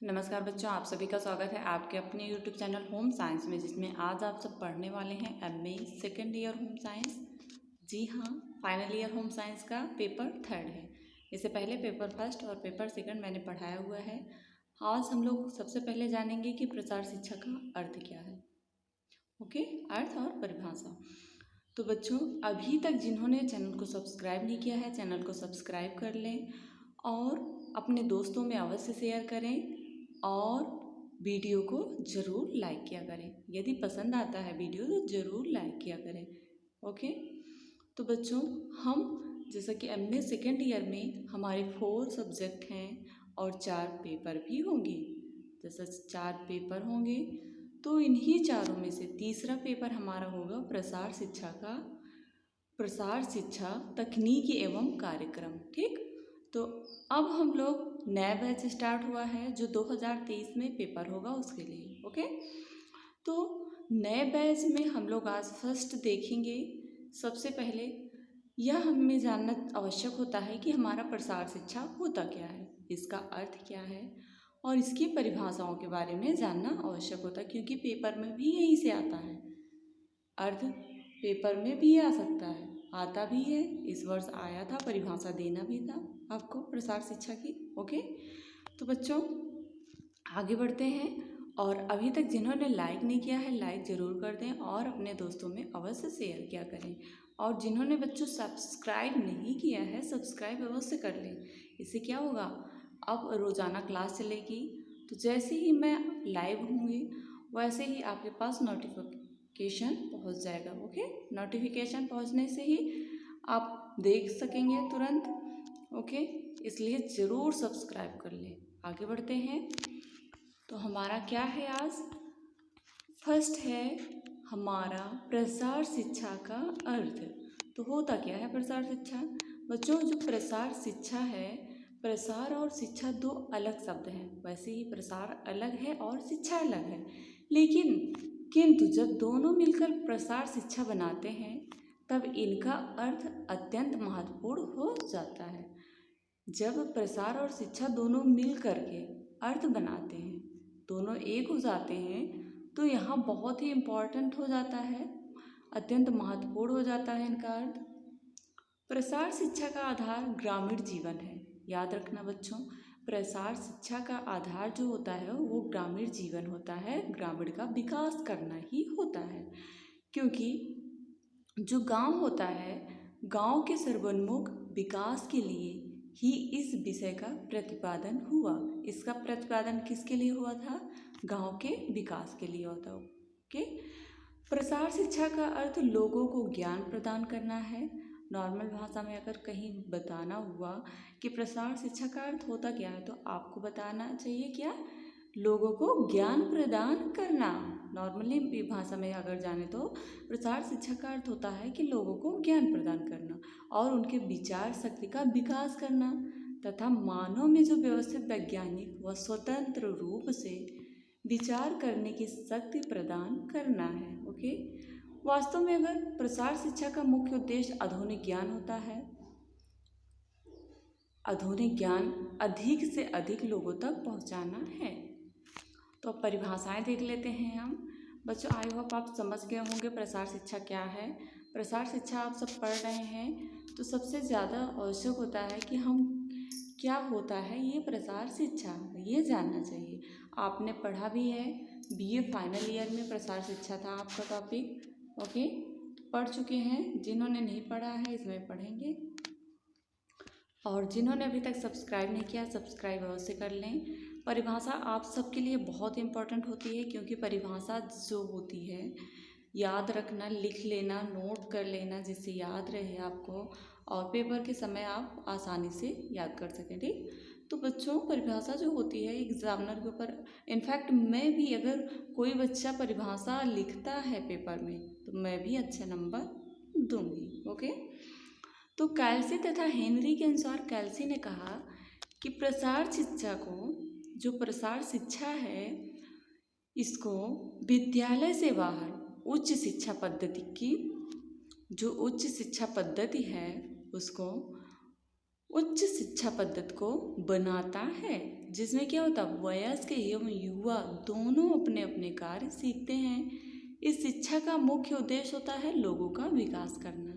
नमस्कार बच्चों, आप सभी का स्वागत है आपके अपने YouTube चैनल होम साइंस में, जिसमें आज आप सब पढ़ने वाले हैं MA second year home science. जी हाँ, फाइनल ईयर होम साइंस का पेपर 3 है। इससे पहले पेपर 1 और पेपर 2 मैंने पढ़ाया हुआ है। आज हम लोग सबसे पहले जानेंगे कि प्रसार शिक्षा का अर्थ क्या है। ओके, अर्थ और परिभाषा। तो बच्चों, अभी तक जिन्होंने चैनल को सब्सक्राइब नहीं किया है, चैनल को सब्सक्राइब कर लें और अपने दोस्तों में अवश्य शेयर करें और वीडियो को ज़रूर लाइक किया करें। यदि पसंद आता है वीडियो तो ज़रूर लाइक किया करें। ओके, तो बच्चों, हम जैसा कि MA सेकेंड ईयर में हमारे 4 सब्जेक्ट हैं और 4 पेपर भी होंगे। जैसा 4 पेपर होंगे तो इन्हीं चारों में से तीसरा पेपर हमारा होगा प्रसार शिक्षा तकनीकी एवं कार्यक्रम। ठीक, तो अब हम लोग नया बैच स्टार्ट हुआ है जो 2023 में पेपर होगा उसके लिए। ओके, तो नए बैच में हम लोग आज फर्स्ट देखेंगे। सबसे पहले यह हमें जानना आवश्यक होता है कि हमारा प्रसार शिक्षा होता क्या है, इसका अर्थ क्या है और इसकी परिभाषाओं के बारे में जानना आवश्यक होता है, क्योंकि पेपर में भी यहीं से आता है। अर्थ पेपर में भी आ सकता है, आता भी है, इस वर्ष आया था, परिभाषा देना भी था आपको प्रसार शिक्षा की। ओके, तो बच्चों आगे बढ़ते हैं और अभी तक जिन्होंने लाइक नहीं किया है लाइक ज़रूर कर दें और अपने दोस्तों में अवश्य शेयर किया करें। और जिन्होंने बच्चों सब्सक्राइब नहीं किया है सब्सक्राइब अवश्य कर लें। इससे क्या होगा, अब रोज़ाना क्लास चलेगी तो जैसे ही मैं लाइव होंगी वैसे ही आपके पास नोटिफिकेशन पहुंच जाएगा। ओके, नोटिफिकेशन पहुंचने से ही आप देख सकेंगे तुरंत। ओके, इसलिए ज़रूर सब्सक्राइब कर लें। आगे बढ़ते हैं, तो हमारा क्या है आज, फर्स्ट है हमारा प्रसार शिक्षा का अर्थ। तो होता क्या है प्रसार शिक्षा बच्चों? जो प्रसार शिक्षा है, प्रसार और शिक्षा दो अलग शब्द हैं। वैसे ही प्रसार अलग है और शिक्षा अलग है, लेकिन किंतु जब दोनों मिलकर प्रसार शिक्षा बनाते हैं तब इनका अर्थ अत्यंत महत्वपूर्ण हो जाता है। जब प्रसार और शिक्षा दोनों मिल करके अर्थ बनाते हैं, दोनों एक हो जाते हैं, तो यहाँ बहुत ही इम्पोर्टेंट हो जाता है, अत्यंत महत्वपूर्ण हो जाता है इनका अर्थ। प्रसार शिक्षा का आधार ग्रामीण जीवन है। याद रखना बच्चों, प्रसार शिक्षा का आधार जो होता है वो ग्रामीण जीवन होता है, ग्रामीण का विकास करना ही होता है। क्योंकि जो गांव होता है, गांव के सर्वोन्मुख विकास के लिए ही इस विषय का प्रतिपादन हुआ। इसका प्रतिपादन किसके लिए हुआ था? गांव के विकास के लिए होता। ओके, प्रसार शिक्षा का अर्थ लोगों को ज्ञान प्रदान करना है। नॉर्मल भाषा में अगर कहीं बताना हुआ कि प्रसार शिक्षा का अर्थ होता क्या है, तो आपको बताना चाहिए क्या? लोगों को ज्ञान प्रदान करना। नॉर्मली भाषा में अगर जाने तो प्रसार शिक्षा का अर्थ होता है कि लोगों को ज्ञान प्रदान करना और उनके विचार शक्ति का विकास करना तथा मानव में जो व्यवस्थित वैज्ञानिक व स्वतंत्र रूप से विचार करने की शक्ति प्रदान करना है। ओके, वास्तव में अगर प्रसार शिक्षा का मुख्य उद्देश्य आधुनिक ज्ञान होता है, आधुनिक ज्ञान अधिक से अधिक लोगों तक पहुंचाना है। तो अब परिभाषाएं देख लेते हैं हम। बच्चों, आई होप आप समझ गए होंगे प्रसार शिक्षा क्या है। प्रसार शिक्षा आप सब पढ़ रहे हैं तो सबसे ज़्यादा आवश्यक होता है कि हम क्या होता है ये प्रसार शिक्षा, ये जानना चाहिए। आपने पढ़ा भी है, BA फाइनल ईयर में प्रसार शिक्षा था आपका टॉपिक। ओके, पढ़ चुके हैं। जिन्होंने नहीं पढ़ा है इसमें पढ़ेंगे, और जिन्होंने अभी तक सब्सक्राइब नहीं किया सब्सक्राइब अवश्य कर लें। परिभाषा आप सबके लिए बहुत इम्पोर्टेंट होती है, क्योंकि परिभाषा जो होती है याद रखना, लिख लेना, नोट कर लेना, जिससे याद रहे आपको और पेपर के समय आप आसानी से याद कर सकें। ठीक, तो बच्चों परिभाषा जो होती है एग्जामिनर के ऊपर, इनफैक्ट मैं भी, अगर कोई बच्चा परिभाषा लिखता है पेपर में तो मैं भी अच्छे नंबर दूंगी। ओके, तो कैल्सी तथा हेनरी के अनुसार कैल्सी ने कहा कि प्रसार शिक्षा को, जो प्रसार शिक्षा है, इसको विद्यालय से बाहर उच्च शिक्षा पद्धति की, जो उच्च शिक्षा पद्धति है उसको, उच्च शिक्षा पद्धति को बनाता है। जिसमें क्या होता है वयस्क एवं युवा दोनों अपने अपने कार्य सीखते हैं। इस शिक्षा का मुख्य उद्देश्य होता है लोगों का विकास करना,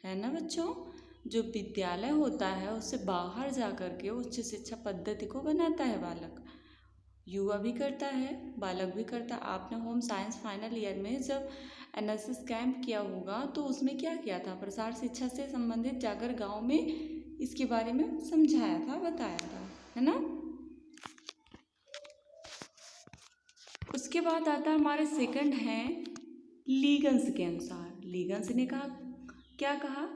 है ना बच्चों। जो विद्यालय होता है उससे बाहर जा कर के उच्च शिक्षा पद्धति को बनाता है बालक, युवा भी करता है, बालक भी करता है। आपने होम साइंस फाइनल ईयर में जब एनएसएस कैंप किया होगा तो उसमें क्या किया था, प्रसार शिक्षा से संबंधित जाकर गांव में इसके बारे में समझाया था, बताया था, है ना। उसके बाद आता है हमारे सेकंड है लीगन्स के अनुसार। लीगन्स ने कहा, क्या कहा,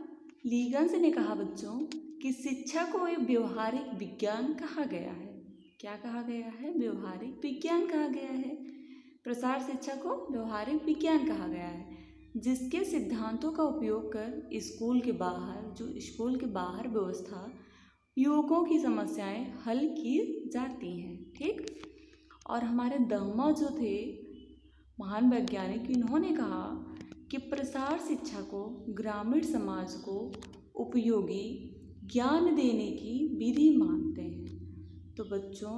लीगन्स ने कहा बच्चों कि शिक्षा को एक व्यवहारिक विज्ञान कहा गया है। क्या कहा गया है, व्यवहारिक विज्ञान कहा गया है। प्रसार शिक्षा को व्यवहारिक विज्ञान कहा गया है, जिसके सिद्धांतों का उपयोग कर स्कूल के बाहर व्यवस्था युवकों की समस्याएं हल की जाती हैं, ठीक। और हमारे दामा जो थे महान वैज्ञानिक, इन्होंने कहा कि प्रसार शिक्षा को ग्रामीण समाज को उपयोगी ज्ञान देने की विधि मानते हैं। तो बच्चों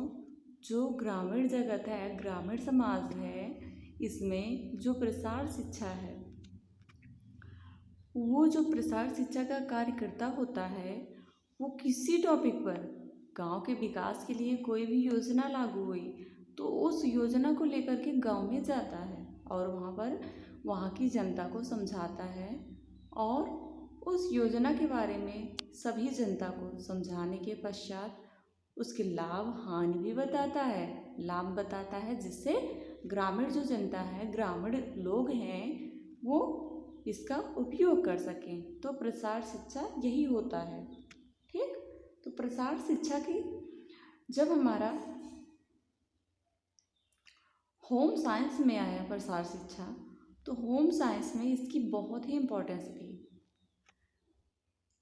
जो ग्रामीण जगत है, ग्रामीण समाज है, इसमें जो प्रसार शिक्षा है, वो जो प्रसार शिक्षा का कार्यकर्ता होता है वो किसी टॉपिक पर गांव के विकास के लिए कोई भी योजना लागू हुई तो उस योजना को लेकर के गांव में जाता है और वहाँ पर वहाँ की जनता को समझाता है और उस योजना के बारे में सभी जनता को समझाने के पश्चात उसके लाभ हानि भी बताता है, लाभ बताता है, जिससे ग्रामीण जो जनता है, ग्रामीण लोग हैं, वो इसका उपयोग कर सकें। तो प्रसार शिक्षा यही होता है, ठीक। तो प्रसार शिक्षा की जब हमारा होम साइंस में आया प्रसार शिक्षा, तो होम साइंस में इसकी बहुत ही इम्पोर्टेंस थी।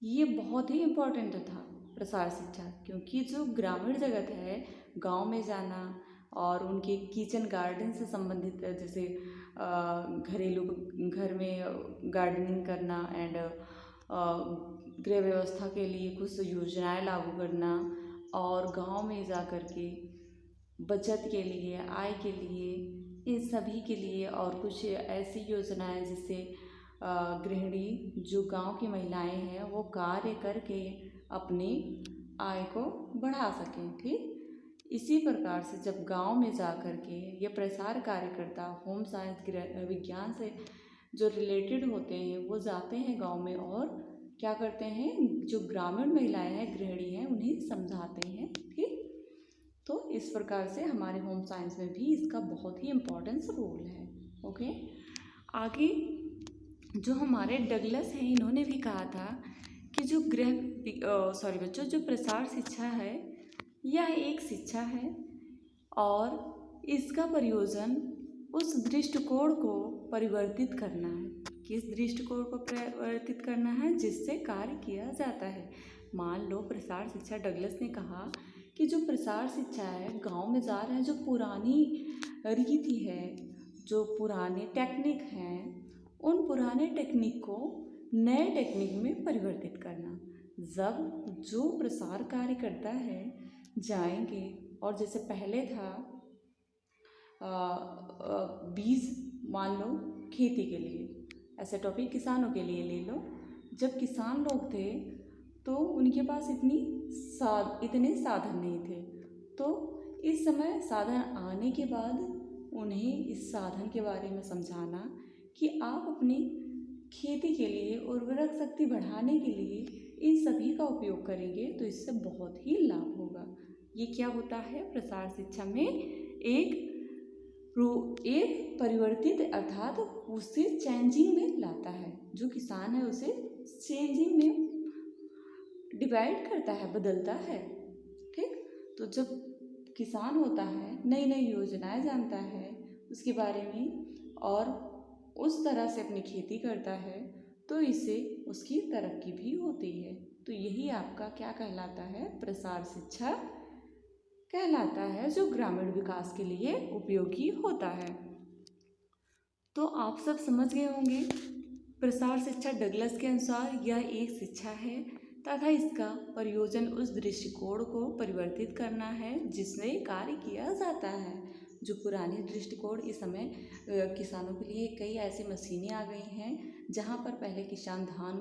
ये बहुत ही इम्पोर्टेंट था प्रसार शिक्षा, क्योंकि जो ग्रामीण जगत है, गांव में जाना और उनके किचन गार्डन से संबंधित, जैसे घरेलू घर में गार्डनिंग करना एंड गृह व्यवस्था के लिए कुछ योजनाएं लागू करना और गांव में जा कर के बचत के लिए, आय के लिए, इन सभी के लिए और कुछ ऐसी योजनाएं जिससे गृहिणी जो गांव की महिलाएं हैं वो कार्य करके अपनी आय को बढ़ा सकें, ठीक। इसी प्रकार से जब गांव में जा कर के ये प्रसार कार्यकर्ता होम साइंस विज्ञान से जो रिलेटेड होते हैं वो जाते हैं गांव में और क्या करते हैं, जो ग्रामीण महिलाएं हैं, गृहिणी हैं, उन्हें समझाते हैं, ठीक। तो इस प्रकार से हमारे होम साइंस में भी इसका बहुत ही इम्पोर्टेंस रोल है, ओके। आगे जो हमारे डगलस हैं, इन्होंने भी कहा था कि जो बच्चों जो प्रसार शिक्षा है यह एक शिक्षा है और इसका प्रयोजन उस दृष्टिकोण को परिवर्तित करना है। किस दृष्टिकोण को परिवर्तित करना है, जिससे कार्य किया जाता है। मान लो प्रसार शिक्षा, डगलस ने कहा कि जो प्रसार शिक्षा है गांव में जा रहे हैं, जो पुरानी रीति है, जो पुराने टेक्निक हैं, उन पुराने टेक्निक को नए टेक्निक में परिवर्तित करना। जब जो प्रसार कार्य करता है जाएंगे और जैसे पहले था बीज, मान लो खेती के लिए, ऐसे टॉपिक किसानों के लिए ले लो। जब किसान लोग थे तो उनके पास इतने साधन नहीं थे, तो इस समय साधन आने के बाद उन्हें इस साधन के बारे में समझाना कि आप अपनी खेती के लिए उर्वरक शक्ति बढ़ाने के लिए इन सभी का उपयोग करेंगे तो इससे बहुत ही लाभ होगा। ये क्या होता है, प्रसार शिक्षा में एक परिवर्तित अर्थात उसे चेंजिंग में लाता है। जो किसान है उसे चेंजिंग में डिवाइड करता है, बदलता है, ठीक। तो जब किसान होता है नई नई योजनाएं जानता है उसके बारे में और उस तरह से अपनी खेती करता है तो इससे उसकी तरक्की भी होती है। तो यही आपका क्या कहलाता है, प्रसार शिक्षा कहलाता है, जो ग्रामीण विकास के लिए उपयोगी होता है। तो आप सब समझ गए होंगे, प्रसार शिक्षा डगलस के अनुसार यह एक शिक्षा है तथा इसका प्रयोजन उस दृष्टिकोण को परिवर्तित करना है जिससे कार्य किया जाता है। जो पुराने दृष्टिकोण इस समय किसानों के लिए कई ऐसी मशीनें आ गई हैं, जहाँ पर पहले किसान धान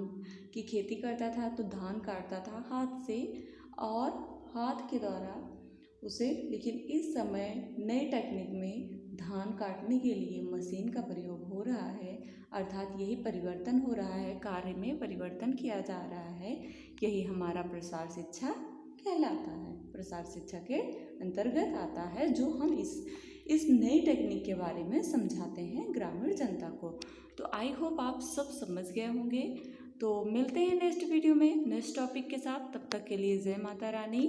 की खेती करता था तो धान काटता था हाथ से और हाथ के द्वारा उसे, लेकिन इस समय नए टेक्निक में धान काटने के लिए मशीन का प्रयोग हो रहा है, अर्थात यही परिवर्तन हो रहा है, कार्य में परिवर्तन किया जा रहा है। यही हमारा प्रसार शिक्षा कहलाता है, प्रसार शिक्षा के अंतर्गत आता है, जो हम इस नई टेक्निक के बारे में समझाते हैं ग्रामीण जनता को। तो आई होप आप सब समझ गए होंगे। तो मिलते हैं नेक्स्ट वीडियो में नेक्स्ट टॉपिक के साथ, तब तक के लिए जय माता रानी।